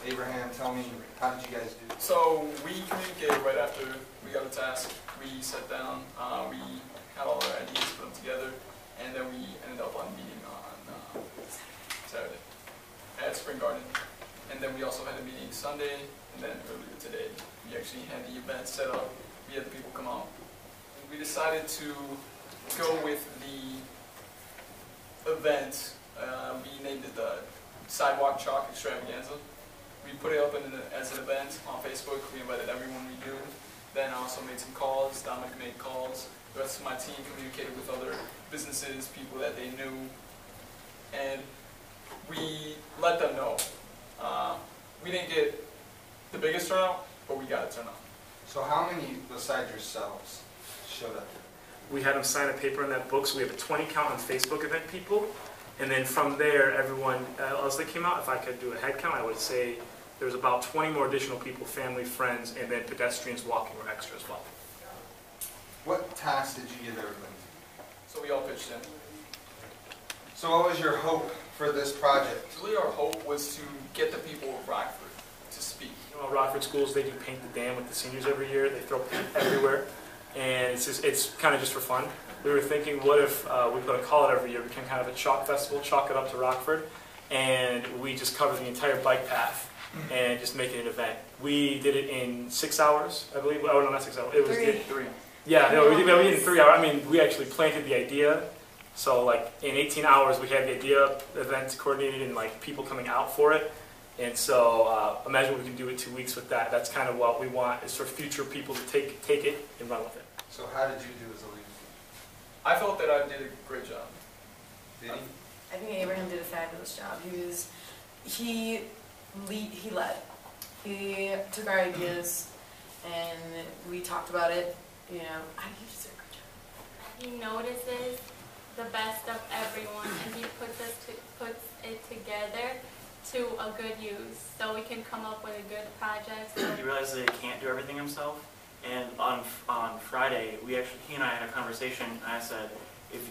Abraham, tell me, how did you guys do? So we communicated right after we got the task. We sat down, we had all our ideas, put them together, and then we ended up on a meeting on Saturday at Spring Garden. And then we also had a meeting Sunday, and then earlier today, we actually had the event set up. We had the people come out. We decided to go with the event. We named it the Sidewalk Chalk Extravaganza. We put it up as an event on Facebook. We invited everyone we knew. Then I also made some calls. Dominic made calls. The rest of my team communicated with other businesses, people that they knew. And we let them know. We didn't get the biggest turnout, but we got a turnout. So how many, besides yourselves, showed up? We had them sign a paper in that book, so we have a 20 count on Facebook event people. And then from there, everyone else that came out, if I could do a head count, I would say there was about 20 more additional people, family, friends, and then pedestrians walking were extra as well. What tasks did you give everybody? So we all pitched in. So what was your hope for this project? Really our hope was to get the people of Rockford to speak. You know, Rockford schools, they do paint the dam with the seniors every year. They throw paint everywhere. And it's kind of just for fun. We were thinking, what if we put a call out every year, became kind of a chalk festival, chalk it up to Rockford, and we just cover the entire bike path and just make it an event. We did it in 6 hours, I believe. Oh, no, not 6 hours. It was Three. Yeah, no, we did it in 3 hours. I mean, we actually planted the idea. So, like, in 18 hours, we had the idea, events coordinated, and, like, people coming out for it. And so, imagine we can do it 2 weeks with that. That's kind of what we want, is for future people to take it and run with it. So how did you do as a leader? I felt that I did a great job. Did he? I think Abraham did a fabulous job. He led. He took our ideas and we talked about it. You know, I think he just did a great job. He notices the best of everyone and he puts it together to a good use, so we can come up with a good project. He realizes that he can't do everything himself, and on Friday, he and I had a conversation, and I said,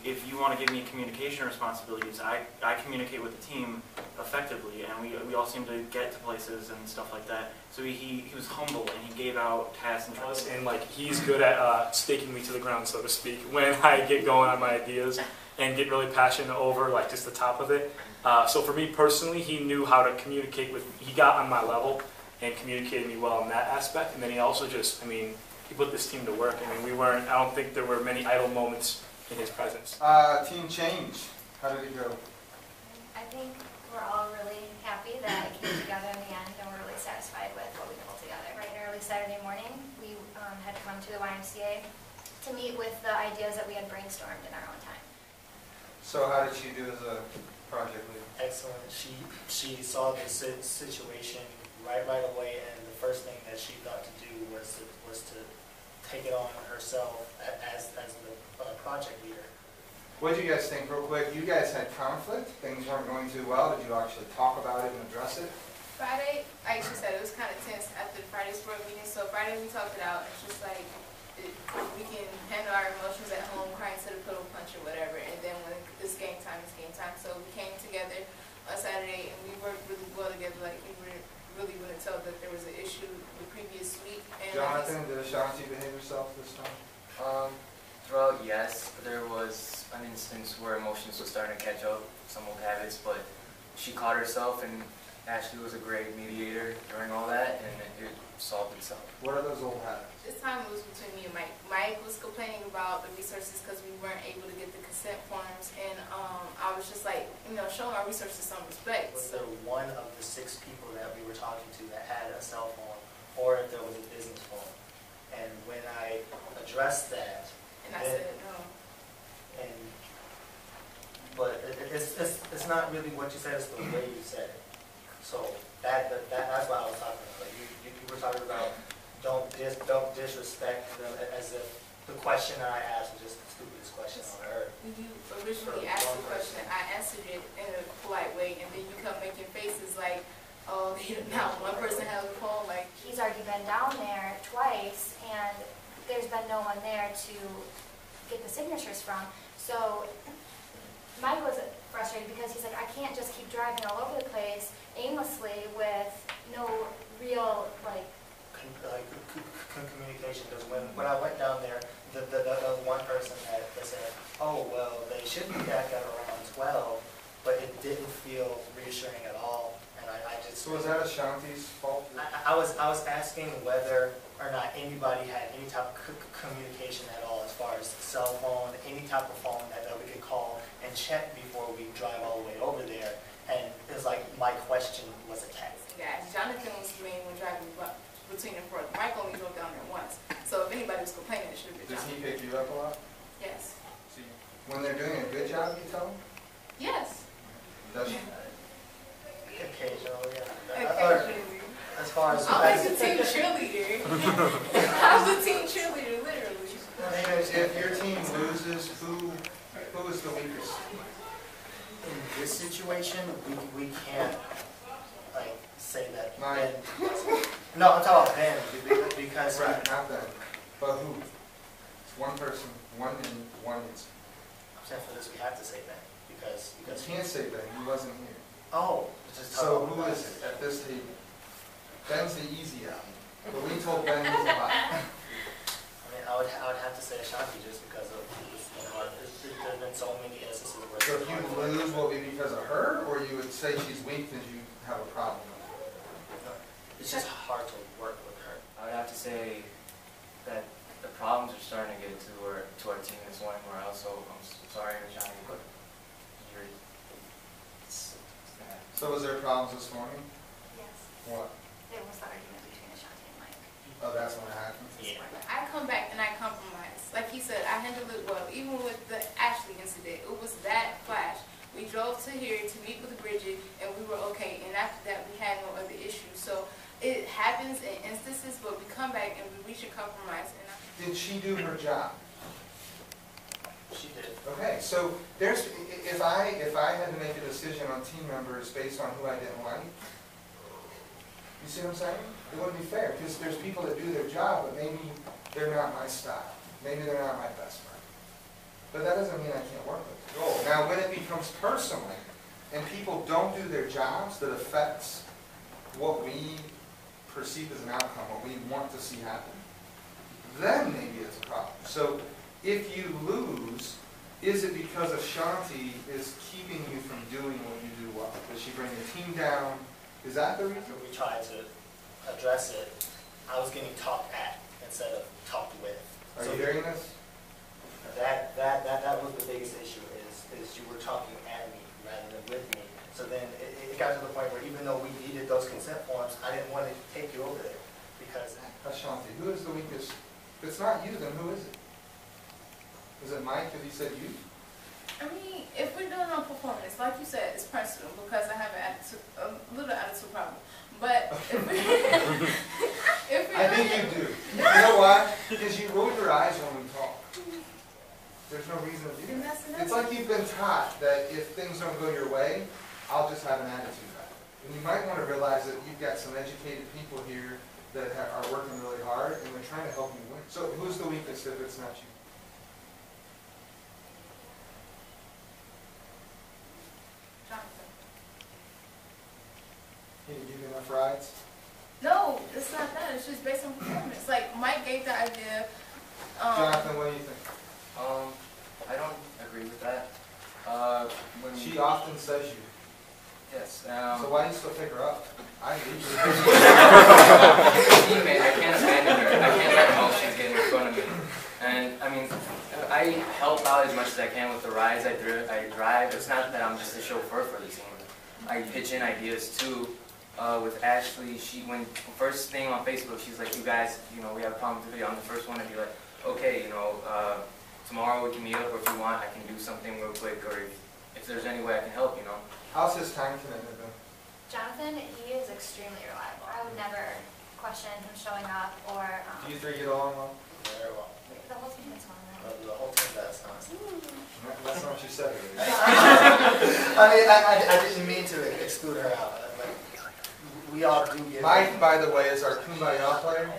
if you want to give me communication responsibilities, I communicate with the team effectively, and we all seem to get to places and stuff like that. So he was humble, and he gave out tasks and trust. And like, he's good at staking me to the ground, so to speak, when I get going on my ideas and get really passionate over like just the top of it. So for me personally, he knew how to communicate with, he got on my level and communicated me well in that aspect. And then he also just, I mean, he put this team to work. I mean, I don't think there were many idle moments in his presence. Team change, how did it go? I think we're all really happy that it came together in the end, and we're really satisfied with what we pulled together. Right and early Saturday morning, we had to come to the YMCA to meet with the ideas that we had brainstormed in our own time. So how did she do as a project leader? Excellent. She saw the situation right away, and the first thing that she thought to do was to take it on herself as the project leader. What did you guys think, real quick? You guys had conflict. Things weren't going too well. Did you actually talk about it and address it? Friday, like she said, it was kind of tense after the Friday sport meeting. So Friday we talked it out. It's just like we can handle our emotions at home, crying to the pillow punch or whatever. And then when it's game time, it's game time. So we came together on Saturday and we worked really well together. Like we really wouldn't tell that there was an issue the previous week. And Jonathan, did Ashanti behave herself this time? Throughout, yes, but there was an instance where emotions were starting to catch up, some old habits, but she caught herself, and Ashley was a great mediator during all that, and it solved itself. What are those old habits? This time it was between me and Mike. Mike was complaining about the resources because we weren't able to get the consent forms, and I was just like, you know, showing our resources some respect. Was there one of the 6 people that we were talking to that had a cell phone, or if there was a business phone? And when I addressed that, and I said no. But it's not really what you said; it's the way you said it. So that's what I was talking about. Like you were talking about don't disrespect them, as if the question that I asked was just the stupidest question on earth. When you originally asked the question, I answered it in a polite way, and then you come making faces like, oh, now one person has a phone. Like he's already been down there twice, and there's been no one there to get the signatures from. So Mike was frustrated because he's like, I can't just keep driving all over the place aimlessly with no real, like, communication, because when I went down there, the one person that said, oh, well, they should be back at around 12, but it didn't feel reassuring at all, and I just... So was that Ashanti's fault? I was asking whether or not anybody had any type of communication at all, as far as cell phone, any type of phone that we could call and check before we drive all the way over there, and it was like my question was attacked. Guys, Jonathan was the main one driving between and forth. Mike only drove down there once. So if anybody was complaining, it should have been Does he Jonathan. pick you up a lot? Yes. See, when they're doing a good job, you tell them? Yes. Does she? Occasionally, yeah. Occasionally. As far as... I'm like the team cheerleader. I'm the team cheerleader, literally. If your team loses, who is the weakest? In this situation, we can't, like, say that Mine. Ben... No, I'm talking about Ben, because... Right, not them. But who? It's one person, one in, one is. I'm saying for this, we have to say Ben, because... You can't say Ben, he wasn't here. Oh, just So who is it at this table? Ben's the easy out. But we told Ben he's a lot. I mean, I would have to say Ashanti just because of, there's been so many instances where... So if you lose, will it be because of her, or you would say she's weak because you have a problem with her? It's just hard to work with her. I would have to say that the problems are starting to get to our team this morning, where also, I'm sorry, Johnny, but you're... So was there problems this morning? yes, What? it was the argument between Ashanti and Mike. Oh, that's what happened? Yeah. I come back and I compromise. Like he said, I handled it well. Even with the Ashley incident, it was that flash. We drove to here to meet with Bridget, and we were okay. And after that, we had no other issues. So it happens in instances, but we come back and we reach a compromise. And Did she do her job? She did. Okay, so there's, if I had to make a decision on team members based on who I didn't like, you see what I'm saying? It wouldn't be fair, because there's people that do their job, but maybe they're not my style. Maybe they're not my best friend. But that doesn't mean I can't work with them. Now, when it becomes personal, and people don't do their jobs that affects what we perceive as an outcome, what we want to see happen, then maybe it's a problem. So if you lose, is it because Ashanti is keeping you from doing what you do well? Does she bring your team down? Is that the reason? After we tried to address it, I was getting talked at instead of talked with. Are So you hearing this? That was the biggest issue, is you were talking at me rather than with me. So then it got to the point where even though we needed those consent forms, I didn't want to take you over there because... Ashanti, who is the weakest? If it's not you, then who is it? Is it Mike, because he said you? I mean, if we're doing on performance, like you said, it's personal because I have an attitude, a little attitude problem. But if we're I think you do. You know why? Because you roll your eyes when we talk. There's no reason to do And that. that's another It's like you've been taught that if things don't go your way, I'll just have an attitude about it. And you might want to realize that you've got some educated people here that are working really hard, and they're trying to help you win. So who's the weakest if it's not you? Jonathan. Can you give me enough rides? No, it's not that. It's just based on performance. Like Mike gave the idea. Jonathan, what do you think? I don't agree with that. When She often says you. yes, So why do you still pick her up? I leave her. teammate, I can't abandon her. I can't let emotions get in front of me. And I mean, I help out as much as I can with the rides I drive. It's not that I'm just a chauffeur for the team. I pitch in ideas too. With Ashley, she went first thing on Facebook. She's like, "You guys, you know, we have a problem with the video." I'm the first one to be like, "Okay, you know, tomorrow we can meet up, or if you want, I can do something real quick, or if there's any way I can help, you know." How's his time commitment been? Jonathan, he is extremely reliable. I would never question him showing up or... Do you three get along well? Very well. the whole team is on that. The whole team does, honestly. That's not what you said earlier. I mean, I didn't mean to exclude her out. But we all do get... Mike, by the way, is our Kumbaya player.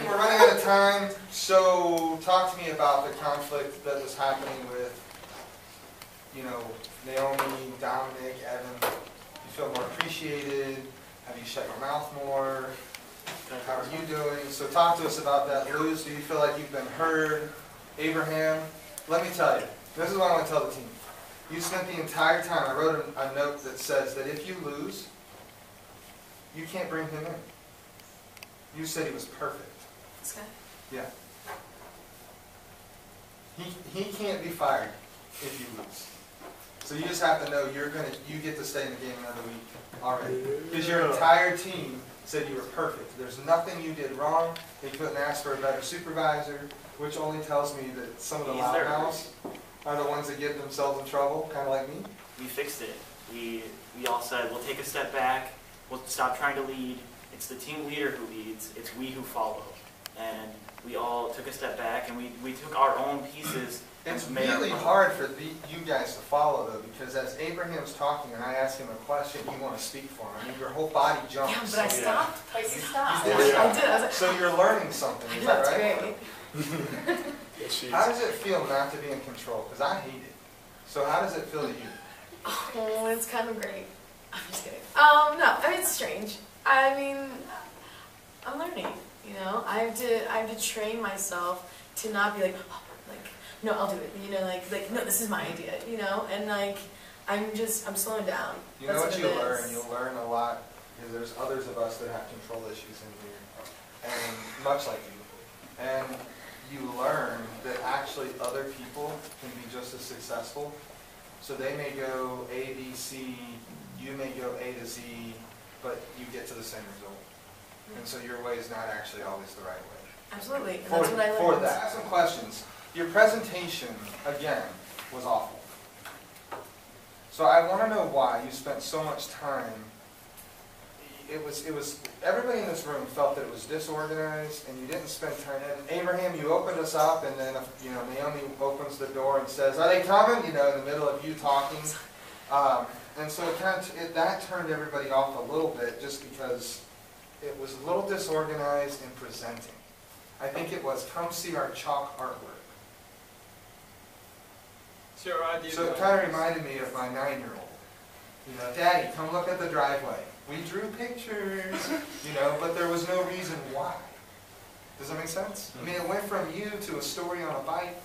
We're running out of time, so talk to me about the conflict that was happening with you know, Naomi, Dominic, Evan, you feel more appreciated? Have you shut your mouth more? How are you doing? So talk to us about that. Luz, do you feel like you've been heard? Abraham, let me tell you, this is what I want to tell the team. You spent the entire time, I wrote a note that says that if you lose, you can't bring him in. You said he was perfect. This guy? Yeah. He can't be fired if you lose. So you just have to know you get to stay in the game another week already. Because your entire team said you were perfect. There's nothing you did wrong. They couldn't ask for a better supervisor, which only tells me that some of the loudmouths are the ones that get themselves in trouble, kind of like me. We fixed it. We all said, we'll take a step back, we'll stop trying to lead. It's the team leader who leads, it's we who follow. And we all took a step back and we took our own pieces. It's and made our really own. hard for you guys to follow, though, because as Abraham's talking and I ask him a question, you want to speak for him. I mean, your whole body jumps. Yeah, but I stopped. Like, you stop. You I did. did. I was like, So you're learning something, is that that's right? great. Yes, she How is. does it feel not to be in control? Because I hate it. So how does it feel to you? Oh, it's kind of great. I'm just kidding. No, I mean, it's strange. I mean, I'm learning, you know? I have to train myself to not be like, oh, no, I'll do it, you know, like, no, this is my idea, you know? And like, I'm slowing down. You know That's what it you learn? is. You'll learn a lot because there's others of us that have control issues in here, and much like you. And you learn that actually other people can be just as successful. So they may go A, B, C, you may go A to Z, but you get to the same result. And so your way is not actually always the right way. Absolutely, and that's what I learned. For that, I have some questions. Your presentation, again, was awful. So I want to know why you spent so much time. It was, everybody in this room felt that it was disorganized and you didn't spend time. And Abraham, you opened us up and then, you know, Naomi opens the door and says, are they coming? You know, in the middle of you talking. And so that turned everybody off a little bit just because it was a little disorganized in presenting. I think it was, come see our chalk artwork. It's your idea. So it kind of reminded me of my 9-year-old. You know, Daddy, come look at the driveway. We drew pictures, you know, but there was no reason why. Does that make sense? I mean, it went from you to a story on a bike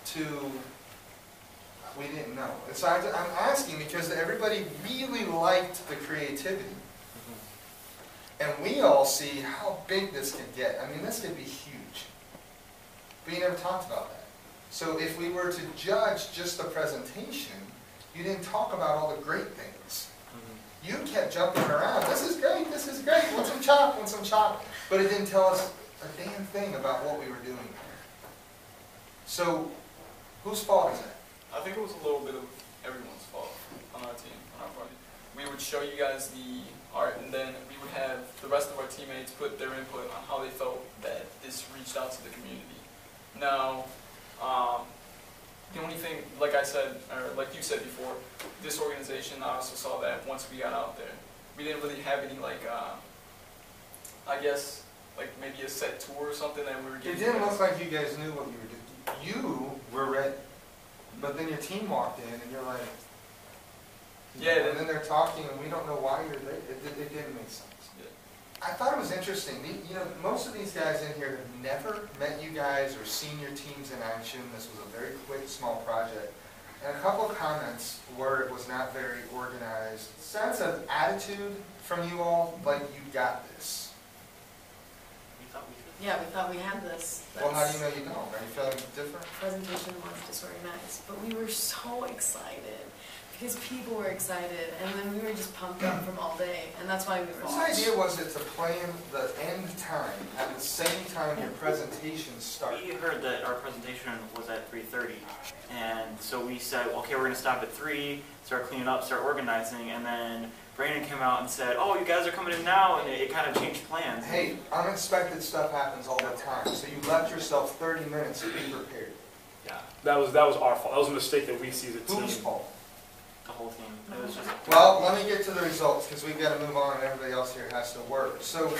to we didn't know. And so I'm asking because everybody really liked the creativity. And we all see how big this could get. I mean, this could be huge. But you never talked about that. So if we were to judge just the presentation, you didn't talk about all the great things. You kept jumping around. This is great, this is great. Want some chop, want some chop. But it didn't tell us a damn thing about what we were doing. So, whose fault is that? I think it was a little bit of everyone's fault on our team, on our party. We would show you guys the art, and then we would have the rest of our teammates put their input on how they felt that this reached out to the community. Now, the only thing, like I said, or like you said before, this organization, I also saw that once we got out there. We didn't really have any, like, I guess, like maybe a set tour or something that we were It giving. didn't look like you guys knew what you were doing. You were ready. But then your team walked in and you're like, Yeah, and then they're talking and we don't know why you're there. It didn't make sense. Yeah. I thought it was interesting. You know, most of these guys in here have never met you guys or seen your teams in action. This was a very quick, small project. And a couple of comments where it was not very organized. Sense of attitude from you all, like you got this. We thought we could. Yeah, we thought we had this. Well, how do you know you don't? Are you feeling different? Presentation was disorganized, but we were so excited because people were excited, and then we were just pumped up from all day, and that's why we were. Whose idea was it to plan the end time at the same time your presentation started? We heard that our presentation was at 3:30, and so we said, okay, we're going to stop at 3, start cleaning up, start organizing, and then Brandon came out and said, oh, you guys are coming in now, and it kind of changed plans. Hey, unexpected stuff happens all the time, so you left yourself 30 minutes to be prepared. Yeah, that was our fault. That was a mistake that we see as a team. Whose fault? The whole team. It was just. Well, let me get to the results because we've got to move on and everybody else here has to work. So